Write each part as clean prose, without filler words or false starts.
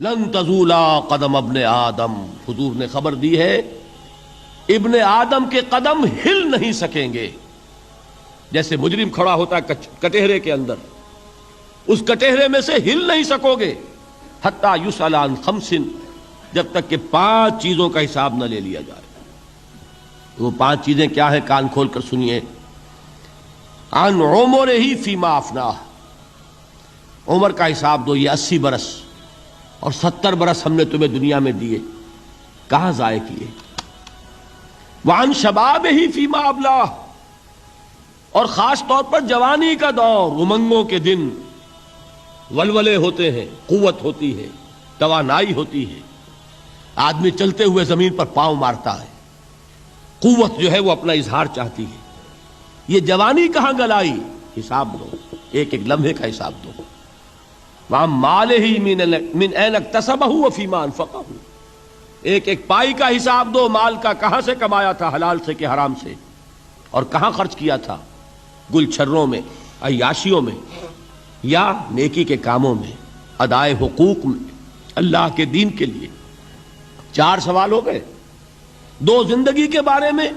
لن تزولا قدم ابن آدم، حضور نے خبر دی ہے ابن آدم کے قدم ہل نہیں سکیں گے. جیسے مجرم کھڑا ہوتا ہے کٹہرے کے اندر، اس کٹہرے میں سے ہل نہیں سکو گے حتی یسأل عن خمس، جب تک کہ 5 چیزوں کا حساب نہ لے لیا جائے. وہ 5 چیزیں کیا ہیں؟ کان کھول کر سنیے. عن عمرہ فیما افناہ، عمر کا حساب دو. یہ 80 برس اور 70 برس ہم نے تمہیں دنیا میں دیے، کہاں ضائع کیے؟ وعن شبابہ فیما ابلاہ، اور خاص طور پر جوانی کا دور، امنگوں کے دن، ولولے ہوتے ہیں، قوت ہوتی ہے، توانائی ہوتی ہے، آدمی چلتے ہوئے زمین پر پاؤں مارتا ہے، قوت جو ہے وہ اپنا اظہار چاہتی ہے. یہ جوانی کہاں گلائی؟ حساب دو، ایک ایک لمحے کا حساب دو. وَعَن مَالِهِ مِنْ أَيْنَ اكْتَسَبَهُ وَفِيمَا أَنْفَقَهُ، ایک ایک پائی کا حساب دو. مال کا کہاں سے کمایا تھا، حلال سے کہ حرام سے، اور کہاں خرچ کیا تھا، گل چھروں میں، عیاشیوں میں، یا نیکی کے کاموں میں، ادائے حقوق میں، اللہ کے دین کے لیے. 4 سوال ہو گئے. 2 زندگی کے بارے میں،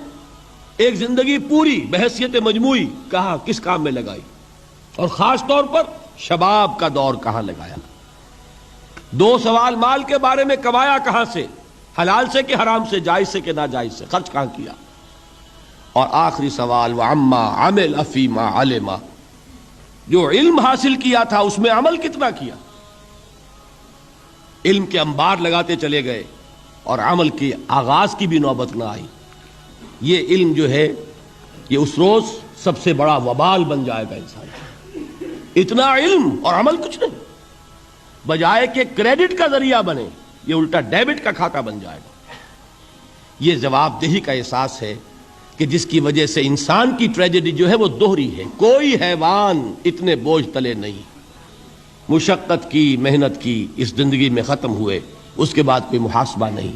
ایک زندگی پوری بحیثیت مجموعی کہاں کس کام میں لگائی، اور خاص طور پر شباب کا دور کہاں لگایا. 2 سوال مال کے بارے میں، کمایا کہاں سے، حلال سے کہ حرام سے، جائز سے کہ ناجائز سے، خرچ کہاں کیا. اور آخری سوال وعما عمل فیما علم، جو علم حاصل کیا تھا اس میں عمل کتنا کیا. علم کے انبار لگاتے چلے گئے اور عمل کے آغاز کی بھی نوبت نہ آئی. یہ علم جو ہے یہ اس روز سب سے بڑا وبال بن جائے گا انسان. اتنا علم اور عمل کچھ نہیں، بجائے کہ کریڈٹ کا ذریعہ بنے یہ الٹا ڈیبٹ کا کھاتا بن جائے گا. یہ جواب دہی کا احساس ہے کہ جس کی وجہ سے انسان کی ٹریجڈی جو ہے وہ دوہری ہے. کوئی حیوان اتنے بوجھ تلے نہیں، مشقت کی، محنت کی، اس زندگی میں ختم ہوئے، اس کے بعد کوئی محاسبہ نہیں.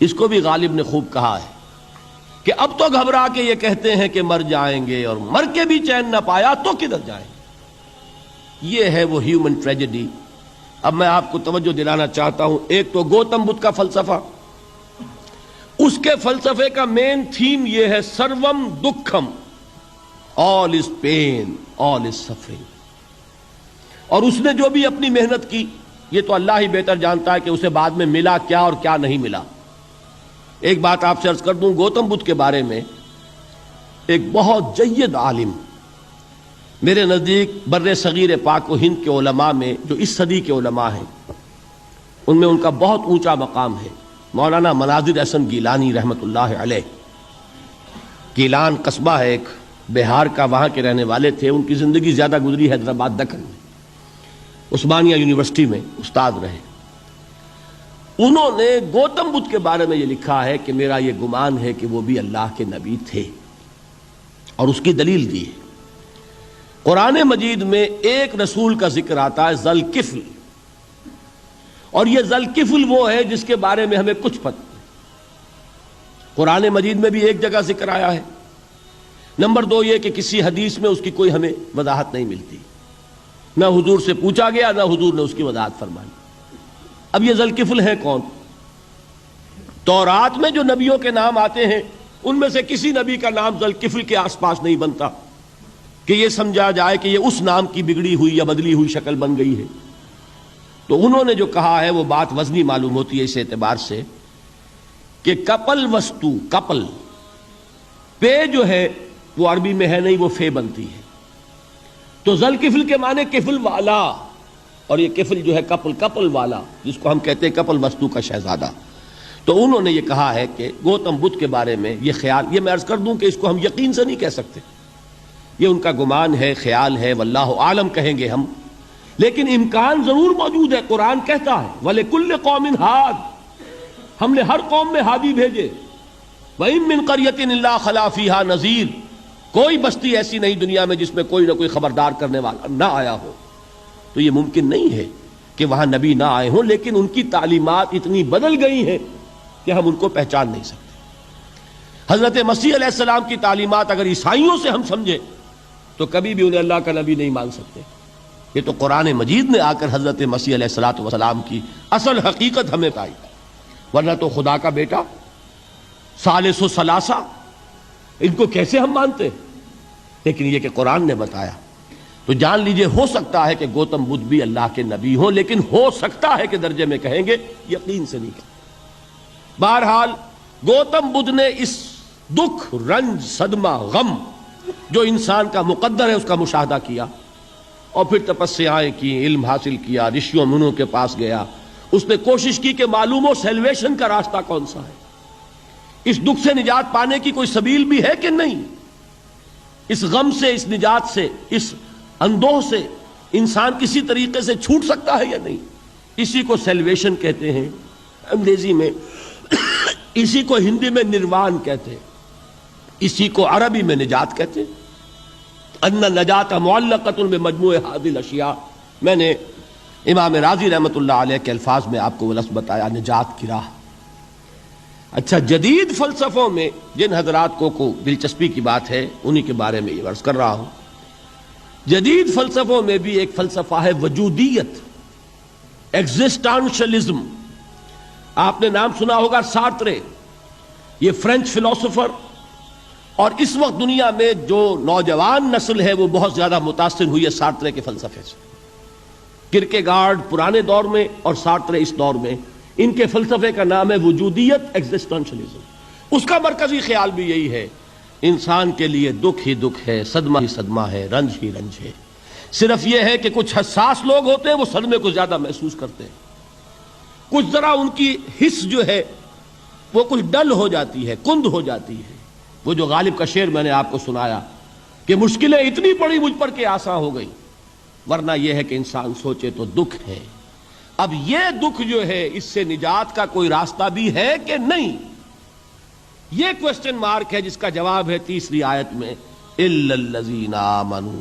اس کو بھی غالب نے خوب کہا ہے کہ اب تو گھبرا کے یہ کہتے ہیں کہ مر جائیں گے، اور مر کے بھی چین نہ پایا تو کدھر جائیں. یہ ہے وہ ہیومن ٹریجڈی. اب میں آپ کو توجہ دلانا چاہتا ہوں. ایک تو گوتم بدھ کا فلسفہ، اس کے فلسفے کا مین تھیم یہ ہے سروم دکھم، آل از پین، آل از سفرنگ. اور اس نے جو بھی اپنی محنت کی یہ تو اللہ ہی بہتر جانتا ہے کہ اسے بعد میں ملا کیا اور کیا نہیں ملا. ایک بات آپ سے عرض کر دوں، گوتم بدھ کے بارے میں ایک بہت جید عالم میرے نزدیک بر صغیر پاک و ہند کے علماء میں، جو اس صدی کے علماء ہیں، ان میں ان کا بہت اونچا مقام ہے، مولانا مناظر احسن گیلانی رحمت اللہ علیہ. گیلان قصبہ ہے ایک بہار کا، وہاں کے رہنے والے تھے. ان کی زندگی زیادہ گزری حیدرآباد دکن میں، عثمانیہ یونیورسٹی میں استاد رہے. انہوں نے گوتم بدھ کے بارے میں یہ لکھا ہے کہ میرا یہ گمان ہے کہ وہ بھی اللہ کے نبی تھے، اور اس کی دلیل دی ہے. قرآن مجید میں ایک رسول کا ذکر آتا ہے، ذوالکفل، اور یہ ذوالکفل وہ ہے جس کے بارے میں ہمیں کچھ پتہ نہیں. قرآن مجید میں بھی ایک جگہ ذکر آیا ہے. نمبر 2 یہ کہ کسی حدیث میں اس کی کوئی ہمیں وضاحت نہیں ملتی، نہ حضور سے پوچھا گیا نہ حضور نے اس کی وضاحت فرمائی. اب یہ ذوالکفل ہے کون؟ تورات میں جو نبیوں کے نام آتے ہیں ان میں سے کسی نبی کا نام ذوالکفل کے آس پاس نہیں بنتا کہ یہ سمجھا جائے کہ یہ اس نام کی بگڑی ہوئی یا بدلی ہوئی شکل بن گئی ہے. تو انہوں نے جو کہا ہے وہ بات وزنی معلوم ہوتی ہے اس اعتبار سے کہ کپل وستو، کپل، پے جو ہے وہ عربی میں ہے نہیں، وہ فے بنتی ہے. تو ذوالکفل کے معنی کفل والا، اور یہ کفل جو ہے کپل، کپل والا، جس کو ہم کہتے ہیں کپل وستو کا شہزادہ. تو انہوں نے یہ کہا ہے کہ گوتم بدھ کے بارے میں یہ خیال، یہ میں عرض کر دوں کہ اس کو ہم یقین سے نہیں کہہ سکتے، یہ ان کا گمان ہے، خیال ہے، واللہ عالم کہیں گے ہم، لیکن امکان ضرور موجود ہے. قرآن کہتا ہے وَلِكُلِّ قَوْمٍ ہَادٍ، ہم نے ہر قوم میں ہادی بھیجے. وَإِن مِّن قَرْيَةٍ إِلَّا خَلَا فِيهَا نَذِيرٌ، کوئی بستی ایسی نہیں دنیا میں جس میں کوئی نہ کوئی خبردار کرنے والا نہ آیا ہو. تو یہ ممکن نہیں ہے کہ وہاں نبی نہ آئے ہوں، لیکن ان کی تعلیمات اتنی بدل گئی ہیں کہ ہم ان کو پہچان نہیں سکتے. حضرت مسیح علیہ السلام کی تعلیمات اگر عیسائیوں سے ہم سمجھیں تو کبھی بھی انہیں اللہ کا نبی نہیں مان سکتے. یہ تو قرآن مجید نے آ کر حضرت مسیح علیہ الصلوۃ والسلام کی اصل حقیقت ہمیں بتائی، ورنہ تو خدا کا بیٹا ثالث و ثلاثہ ان کو کیسے ہم مانتے؟ لیکن یہ کہ قرآن نے بتایا تو جان لیجئے، ہو سکتا ہے کہ گوتم بدھ بھی اللہ کے نبی ہوں، لیکن ہو سکتا ہے کہ درجے میں کہیں گے، یقین سے نہیں کہیں۔ بہرحال گوتم بدھ نے اس دکھ، رنج، صدمہ، غم جو انسان کا مقدر ہے اس کا مشاہدہ کیا، اور پھر تپسیائیں کی، علم حاصل کیا، رشیوں منوں کے پاس گیا، اس نے کوشش کی کہ معلوم ہو سیلویشن کا راستہ کون سا ہے، اس دکھ سے نجات پانے کی کوئی سبیل بھی ہے کہ نہیں، اس غم سے، اس نجات سے، اس اندوہ سے انسان کسی طریقے سے چھوٹ سکتا ہے یا نہیں۔ اسی کو سیلویشن کہتے ہیں انگریزی میں، اسی کو ہندی میں نروان کہتے ہیں، اسی کو عربی میں نجات کہتے ہیں۔ ان النجات معلقۃ بمجموع هذه الاشیاء، میں نے امام رازی رحمۃ اللہ علیہ کے الفاظ میں آپ کو وہ لفظ بتایا، نجات کی راہ۔ اچھا، جدید فلسفوں میں جن حضرات کو دلچسپی کی بات ہے انہی کے بارے میں یہ عرض کر رہا ہوں۔ جدید فلسفوں میں بھی ایک فلسفہ ہے وجودیت، ایگزسٹانشلزم۔ آپ نے نام سنا ہوگا سارترے، یہ فرینچ فلسفر، اور اس وقت دنیا میں جو نوجوان نسل ہے وہ بہت زیادہ متاثر ہوئی ہے سارترے کے فلسفے سے۔ کرکیگارڈ پرانے دور میں اور سارترے اس دور میں، ان کے فلسفے کا نام ہے وجودیت، ایگزسٹانشلزم۔ اس کا مرکزی خیال بھی یہی ہے، انسان کے لیے دکھ ہی دکھ ہے، صدمہ ہی صدمہ ہے، رنج ہی رنج ہے۔ صرف یہ ہے کہ کچھ حساس لوگ ہوتے ہیں وہ صدمے کو زیادہ محسوس کرتے ہیں، کچھ ذرا ان کی حس جو ہے وہ کچھ ڈل ہو جاتی ہے، کند ہو جاتی ہے۔ وہ جو غالب کا شعر میں نے آپ کو سنایا کہ مشکلیں اتنی پڑی مجھ پر کہ آسان ہو گئی، ورنہ یہ ہے کہ انسان سوچے تو دکھ ہے۔ اب یہ دکھ جو ہے اس سے نجات کا کوئی راستہ بھی ہے کہ نہیں، یہ کوسچن مارک ہے، جس کا جواب ہے تیسری آیت میں اِلَّا الَّذِينَ آمَنُوا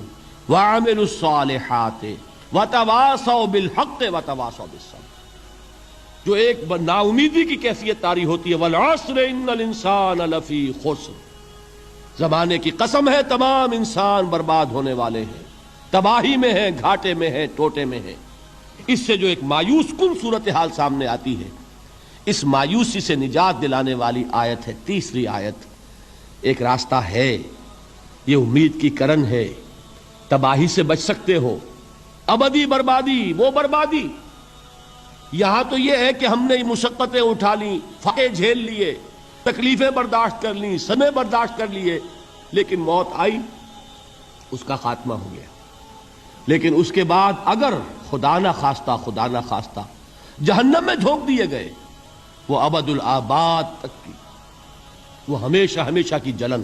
وَعَمِلُوا الصَّالِحَاتِ وَتَوَاصَوْا بِالْحَقِّ وَتَوَاصَوْا بِالصَّبْرِ۔ جو ایک نا امیدی کی کیفیت طاری ہوتی ہے، وَالْعَصْرِ إِنَّ الْإِنسَانَ لَفِي خُسْرٍ، زمانے کی قسم ہے تمام انسان برباد ہونے والے ہیں، تباہی میں ہیں، گھاٹے میں ہیں، ٹوٹے میں ہیں۔ اس سے جو ایک مایوس کن صورتحال سامنے آتی ہے، اس مایوسی سے نجات دلانے والی آیت ہے تیسری آیت۔ ایک راستہ ہے، یہ امید کی کرن ہے، تباہی سے بچ سکتے ہو، ابدی بربادی، وہ بربادی۔ یہاں تو یہ ہے کہ ہم نے مشقتیں اٹھا لیں، فاقے جھیل لیے، تکلیفیں برداشت کر لیں، صدمے برداشت کر لیے، لیکن موت آئی، اس کا خاتمہ ہو گیا۔ لیکن اس کے بعد اگر خدا نہ خواستہ جہنم میں جھونک دیے گئے، وہ ابد الآباد تک کی، وہ ہمیشہ ہمیشہ کی جلن۔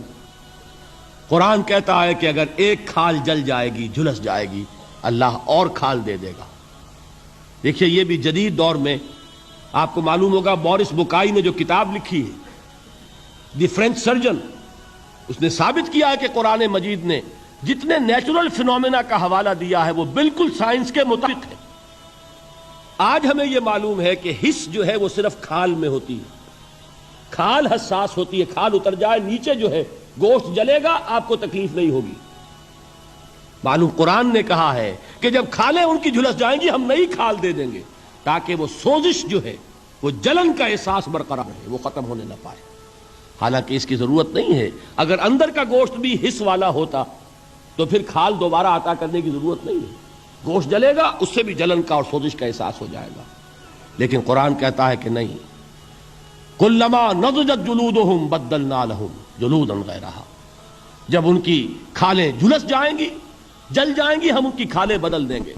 قرآن کہتا ہے کہ اگر ایک کھال جل جائے گی، جھلس جائے گی، اللہ اور کھال دے دے گا۔ دیکھیے، یہ بھی جدید دور میں آپ کو معلوم ہوگا، بورس بکائی نے جو کتاب لکھی ہے، دی فرینچ سرجن، اس نے ثابت کیا ہے کہ قرآن مجید نے جتنے نیچرل فینومینا کا حوالہ دیا ہے وہ بالکل سائنس کے مطابق ہے۔ آج ہمیں یہ معلوم ہے کہ حس جو ہے وہ صرف کھال میں ہوتی ہے، کھال حساس ہوتی ہے، کھال اتر جائے نیچے جو ہے گوشت جلے گا، آپ کو تکلیف نہیں ہوگی۔ معلوم قرآن نے کہا ہے کہ جب کھالیں ان کی جھلس جائیں گی ہم نئی کھال دے دیں گے، تاکہ وہ سوزش جو ہے، وہ جلن کا احساس برقرار رہے، وہ ختم ہونے نہ پائے۔ حالانکہ اس کی ضرورت نہیں ہے، اگر اندر کا گوشت بھی حس والا ہوتا تو پھر کھال دوبارہ عطا کرنے کی ضرورت نہیں ہے، گوشت جلے گا، اس سے بھی جلن کا اور سوزش کا احساس ہو جائے گا۔ لیکن قرآن کہتا ہے کہ نہیں، کلما نضجت جلودہم بدلنا لہم جلودا غیرہا، جب ان کی کھالیں جھلس جائیں گی، جل جائیں گی، ہم ان کی کھالیں بدل دیں گے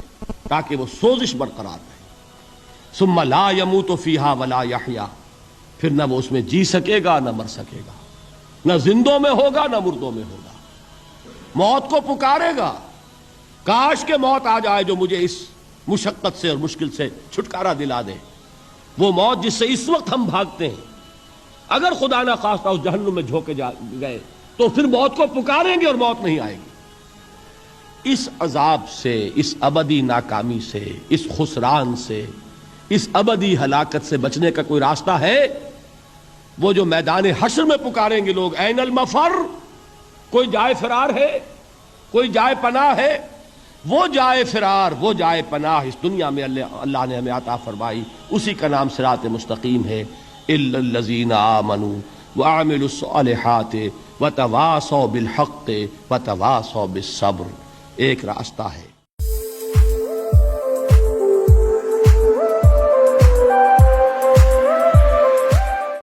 تاکہ وہ سوزش برقرار رہے۔ ثم لا يموت فيها ولا يحيا، پھر نہ وہ اس میں جی سکے گا نہ مر سکے گا، نہ زندوں میں ہوگا نہ مردوں میں ہوگا۔ موت کو پکارے گا، کاش کہ موت آ جائے جو مجھے اس مشقت سے اور مشکل سے چھٹکارا دلا دے۔ وہ موت جس سے اس وقت ہم بھاگتے ہیں، اگر خدا نہ خواستہ اس جہنم میں جھونکے گئے تو پھر موت کو پکاریں گے اور موت نہیں آئے گی۔ اس عذاب سے، اس ابدی ناکامی سے، اس خسران سے، اس ابدی ہلاکت سے بچنے کا کوئی راستہ ہے؟ وہ جو میدان حشر میں پکاریں گے لوگ، این المفر، کوئی جائے فرار ہے، کوئی جائے پناہ ہے؟ وہ جائے فرار، وہ جائے پناہ اس دنیا میں اللہ نے ہمیں عطا فرمائی، اسی کا نام صراط مستقیم ہے۔ الا الذین آمنوا وعملوا الصالحات وتواصوا بالحق وتواصوا بالصبر، ایک راستہ ہے۔